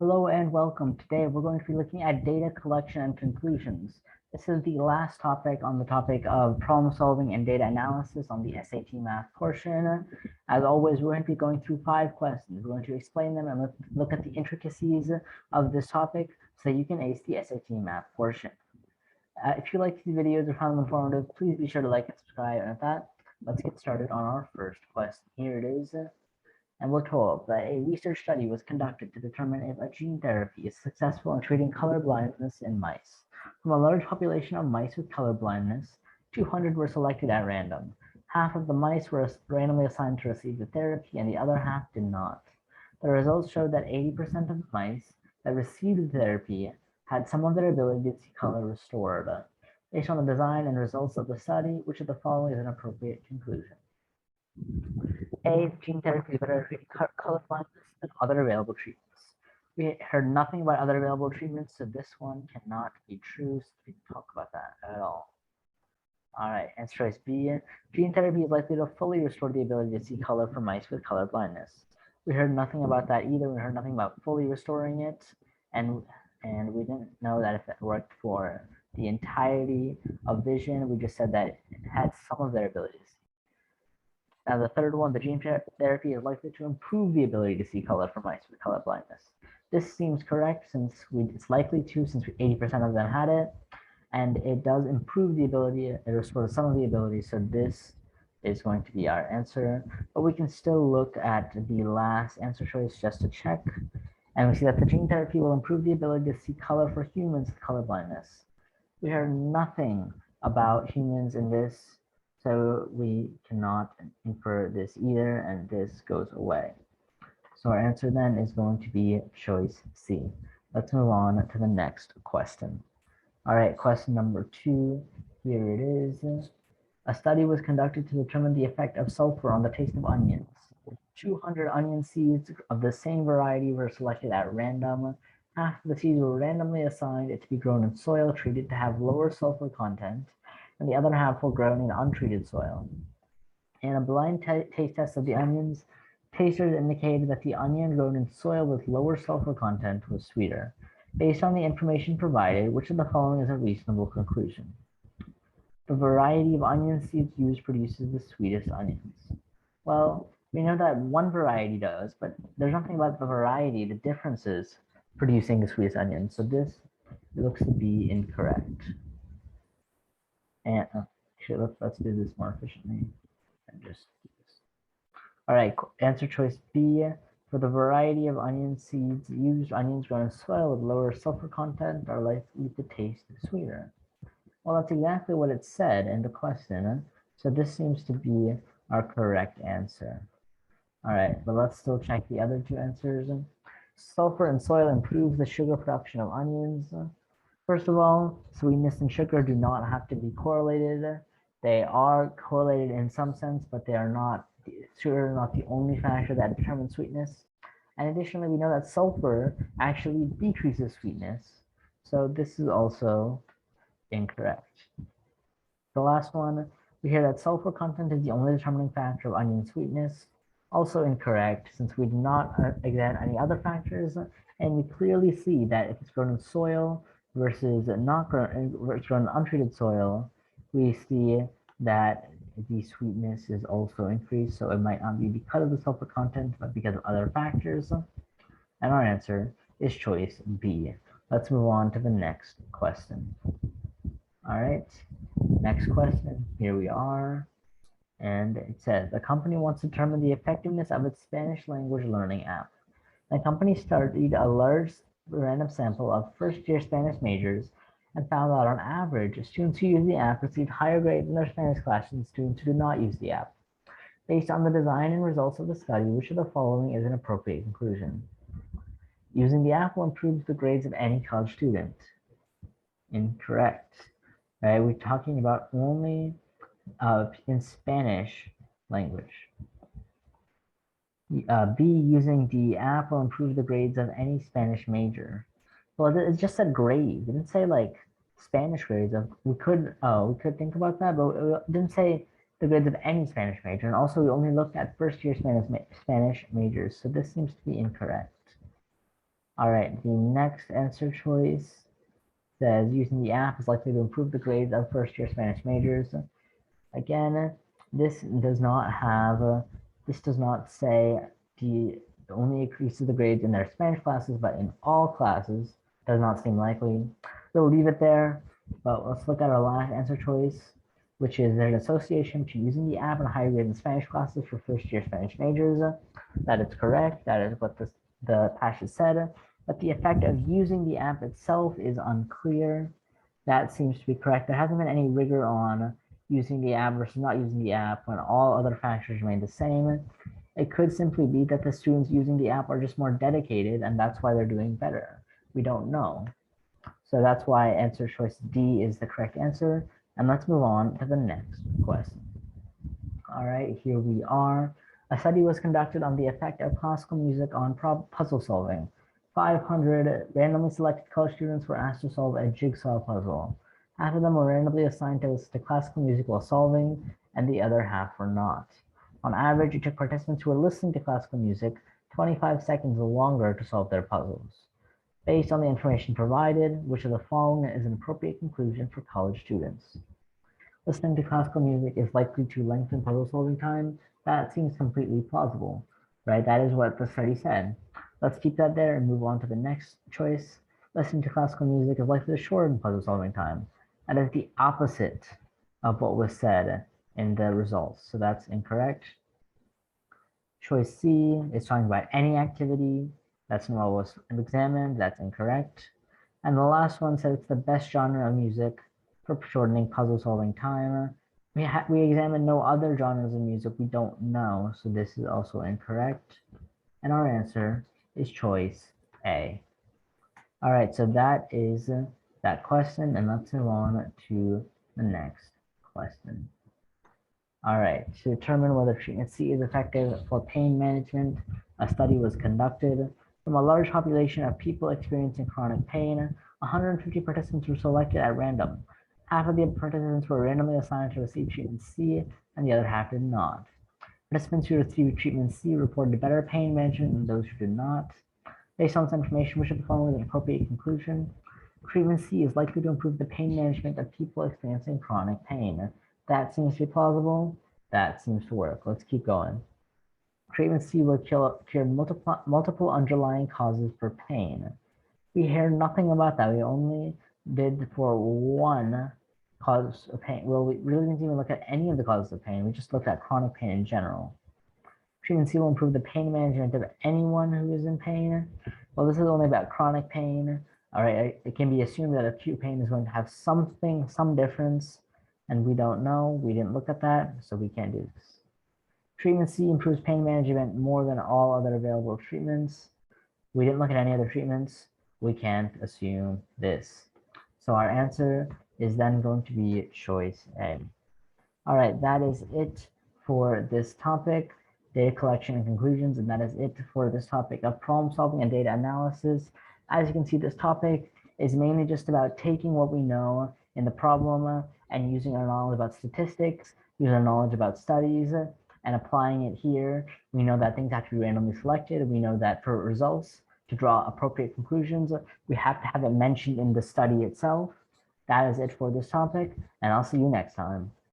Hello and welcome. Today we're going to be looking at data collection and conclusions. This is the last topic on the topic of problem solving and data analysis on the SAT math portion. As always, we're going to be going through 5 questions. We're going to explain them and look at the intricacies of this topic so that you can ace the SAT math portion. If you like these videos or found them informative, please be sure to like and subscribe. And with that, let's get started on our first question. Here it is. And we're told that a research study was conducted to determine if a gene therapy is successful in treating color blindness in mice. From a large population of mice with color blindness, 200 were selected at random. Half of the mice were randomly assigned to receive the therapy, and the other half did not. The results showed that 80% of the mice that received the therapy had some of their ability to see color restored. Based on the design and results of the study, which of the following is an appropriate conclusion? A, gene therapy is better at treating color blindness than other available treatments. We heard nothing about other available treatments, so this one cannot be true. So we didn't talk about that at all. All right, answer choice B. Gene therapy is likely to fully restore the ability to see color for mice with color blindness. We heard nothing about that either. We heard nothing about fully restoring it, and we didn't know that if it worked for the entirety of vision. We just said that it had some of their abilities. Now, the third one, the gene therapy is likely to improve the ability to see color for mice with color blindness. This seems correct since it's likely to, since 80% of them had it, and it does improve the ability, it restores some of the abilities, so this is going to be our answer. But we can still look at the last answer choice just to check, and we see that the gene therapy will improve the ability to see color for humans with color blindness. We heard nothing about humans in this, so we cannot infer this either, and this goes away. So our answer then is going to be choice C. Let's move on to the next question. All right, question number 2, here it is. A study was conducted to determine the effect of sulfur on the taste of onions. 200 onion seeds of the same variety were selected at random. Half of the seeds were randomly assigned to be grown in soil treated to have lower sulfur content, and the other half were grown in untreated soil. In a blind taste test of the onions, tasters indicated that the onion grown in soil with lower sulfur content was sweeter. Based on the information provided, which of the following is a reasonable conclusion? The variety of onion seeds used produces the sweetest onions. Well, we know that one variety does, but there's nothing about the variety, the differences producing the sweetest onions. So this looks to be incorrect. And actually, let's do this more efficiently and just do this. All right, answer choice B. For the variety of onion seeds used, onions grown in soil with lower sulfur content are likely to taste sweeter. Well, that's exactly what it said in the question. So this seems to be our correct answer. All right, but let's still check the other two answers. Sulfur in soil improves the sugar production of onions. First of all, sweetness and sugar do not have to be correlated. They are correlated in some sense, but they are not. Sugar is not the only factor that determines sweetness. And additionally, we know that sulfur actually decreases sweetness. So this is also incorrect. The last one, we hear that sulfur content is the only determining factor of onion sweetness. Also incorrect, since we do not examine any other factors, and we clearly see that if it's grown in soil versus not grown, grown in untreated soil, we see that the sweetness is also increased. So it might not be because of the sulfur content, but because of other factors. And our answer is choice B. Let's move on to the next question. All right, next question, here we are. And it says, the company wants to determine the effectiveness of its Spanish language learning app. The company studied a large random sample of first-year Spanish majors and found that on average, students who use the app received higher grades in their Spanish class than students who do not use the app. Based on the design and results of the study, which of the following is an appropriate conclusion? Using the app will improve the grades of any college student. Incorrect. Right, we're talking about only in Spanish language. B, using the app will improve the grades of any Spanish major. Well, it just said grades. It didn't say like Spanish grades. We could think about that, but it didn't say the grades of any Spanish major. And also, we only looked at first-year Spanish majors. So this seems to be incorrect. All right, the next answer choice says using the app is likely to improve the grades of first-year Spanish majors. Again, this does not have, this does not say the only increases the grades in their Spanish classes, but in all classes. Does not seem likely. We'll leave it there, but let's look at our last answer choice, which is there's an association between using the app and higher grades in Spanish classes for first-year Spanish majors. That is correct. That is what the passage said. But the effect of using the app itself is unclear. That seems to be correct. There hasn't been any rigor on using the app versus not using the app when all other factors remain the same. It could simply be that the students using the app are just more dedicated and that's why they're doing better. We don't know. So that's why answer choice D is the correct answer. And let's move on to the next question. All right, here we are. A study was conducted on the effect of classical music on puzzle solving. 500 randomly selected college students were asked to solve a jigsaw puzzle. Half of them were randomly assigned to classical music while solving, and the other half were not. On average, it took participants who were listening to classical music 25 seconds longer to solve their puzzles. Based on the information provided, which of the following is an appropriate conclusion for college students? Listening to classical music is likely to lengthen puzzle solving time. That seems completely plausible, right? That is what the study said. Let's keep that there and move on to the next choice. Listening to classical music is likely to shorten puzzle solving time. That is the opposite of what was said in the results. So that's incorrect. Choice C is talking about any activity. That's not what was examined. That's incorrect. And the last one says it's the best genre of music for shortening puzzle solving time. We examined no other genres of music we don't know, so this is also incorrect. And our answer is choice A. All right, so that is that question, and let's move on to the next question. All right, to determine whether treatment C is effective for pain management, a study was conducted. From a large population of people experiencing chronic pain, 150 participants were selected at random. Half of the participants were randomly assigned to receive treatment C, and the other half did not. Participants who received treatment C reported better pain management than those who did not. Based on this information, which of the following is an appropriate conclusion? Treatment C is likely to improve the pain management of people experiencing chronic pain. That seems to be plausible. That seems to work. Let's keep going. Treatment C will cure multiple underlying causes for pain. We hear nothing about that. We only did for one cause of pain. Well, we really didn't even look at any of the causes of pain. We just looked at chronic pain in general. Treatment C will improve the pain management of anyone who is in pain. Well, this is only about chronic pain. All right, it can be assumed that acute pain is going to have some difference, and we don't know. We didn't look at that, so we can't do this. Treatment C improves pain management more than all other available treatments. We didn't look at any other treatments. We can't assume this. So our answer is then going to be choice A. All right, that is it for this topic, data collection and conclusions, and that is it for this topic of problem solving and data analysis. As you can see, this topic is mainly just about taking what we know in the problem and using our knowledge about statistics, using our knowledge about studies, and applying it here. We know that things have to be randomly selected. We know that for results, to draw appropriate conclusions, we have to have it mentioned in the study itself. That is it for this topic, and I'll see you next time.